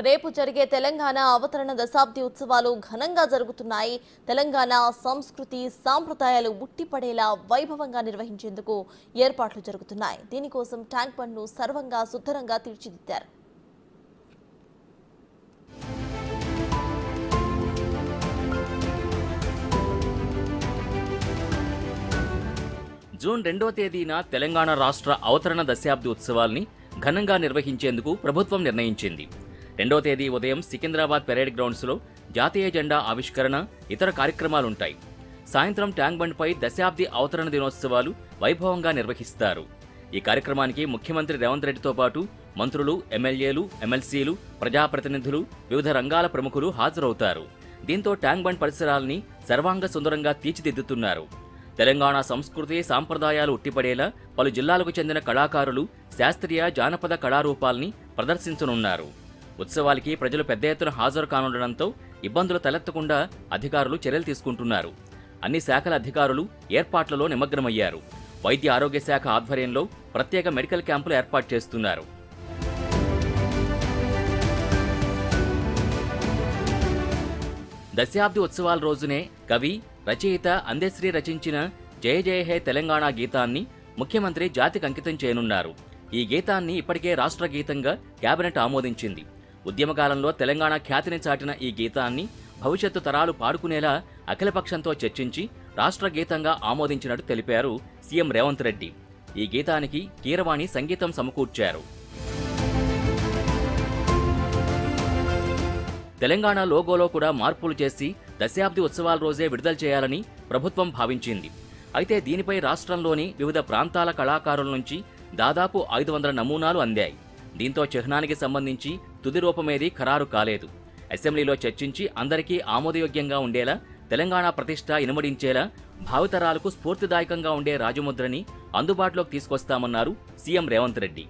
రేపు జరిగే తెలంగాణ అవతరణ దశాబ్ది ఉత్సవాలు ఘనంగా జరుగుతున్నాయి. తెలంగాణ సంస్కృతి సాంప్రదాయాలు ఉట్టిపడేలా వైభవంగా నిర్వహించేందుకు ఏర్పాట్లు జరుగుతున్నాయి. దీనికోసం ట్యాంక్ బండ్ను సర్వంగా సుందరంగా తీర్చిదిద్దారు. జూన్ 2వ తేదీన తెలంగాణ రాష్ట్ర అవతరణ దశాబ్ది ఉత్సవాల్ని ఘనంగా నిర్వహించేందుకు ప్రభుత్వం నిర్ణయించింది. 2వ తేదీ ఉదయం సికింద్రాబాద్ పెరేడ్ గ్రౌండ్స్లో జాతీయ జెండా ఆవిష్కరణ, ఇతర కార్యక్రమాలుంటాయి. సాయంత్రం ట్యాంక్ బండ్పై దశాబ్ది అవతరణ దినోత్సవాలు వైభవంగా నిర్వహిస్తారు. ఈ కార్యక్రమానికి ముఖ్యమంత్రి రేవంత్ రెడ్డితో పాటు మంత్రులు, ఎమ్మెల్యేలు, ఎమ్మెల్సీలు, ప్రజాప్రతినిధులు, వివిధ రంగాల ప్రముఖులు హాజరవుతారు. దీంతో ట్యాంక్ బండ్ పరిసరాల్ని సర్వాంగ సుందరంగా తీర్చిదిద్దుతున్నారు. తెలంగాణ సంస్కృతి సాంప్రదాయాలు ఉట్టిపడేలా పలు జిల్లాలకు చెందిన కళాకారులు శాస్త్రీయ, జానపద కళారూపాల్ని ప్రదర్శించనున్నారు. ఉత్సవాలకి ప్రజలు పెద్ద ఎత్తున హాజరు కానుండడంతో ఇబ్బందులు తలెత్తకుండా అధికారులు చర్యలు తీసుకుంటున్నారు. అన్ని శాఖల అధికారులు ఏర్పాట్లలో నిమగ్నమయ్యారు. వైద్య ఆరోగ్య శాఖ ఆధ్వర్యంలో ప్రత్యేక మెడికల్ క్యాంపులు ఏర్పాటు చేస్తున్నారు. దశాబ్ది ఉత్సవాల రోజునే కవి, రచయిత అందశ్రీ రచించిన జయ జయ హే తెలంగాణ గీతాన్ని ముఖ్యమంత్రి జాతికి అంకితం చేయనున్నారు. ఈ గీతాన్ని ఇప్పటికే రాష్ట్ర గీతంగా కేబినెట్ ఆమోదించింది. ఉద్యమకాలంలో తెలంగాణ ఖ్యాతిని చాటిన ఈ గీతాన్ని భవిష్యత్తు తరాలు పాడుకునేలా అఖిలపక్షంతో చర్చించి రాష్ట్ర గీతంగా ఆమోదించినట్టు తెలిపారు సీఎం రేవంత్ రెడ్డి. ఈ గీతానికి కీరవాణి సంగీతం సమకూర్చారు. తెలంగాణ లోగోలో కూడా మార్పులు చేసి దశాబ్ది ఉత్సవాల రోజే విడుదల చేయాలని ప్రభుత్వం భావించింది. అయితే దీనిపై రాష్ట్రంలోని వివిధ ప్రాంతాల కళాకారుల నుంచి దాదాపు 500 నమూనాలు అందాయి. దీంతో చిహ్నానికి సంబంధించి తుది రూపమేదీ ఖరారు కాలేదు. అసెంబ్లీలో చర్చించి అందరికీ ఆమోదయోగ్యంగా ఉండేలా, తెలంగాణ ప్రతిష్ట ఇనుమడించేలా, భావితరాలకు స్ఫూర్తిదాయకంగా ఉండే రాజముద్రని అందుబాటులోకి తీసుకొస్తామన్నారు సీఎం రేవంత్ రెడ్డి.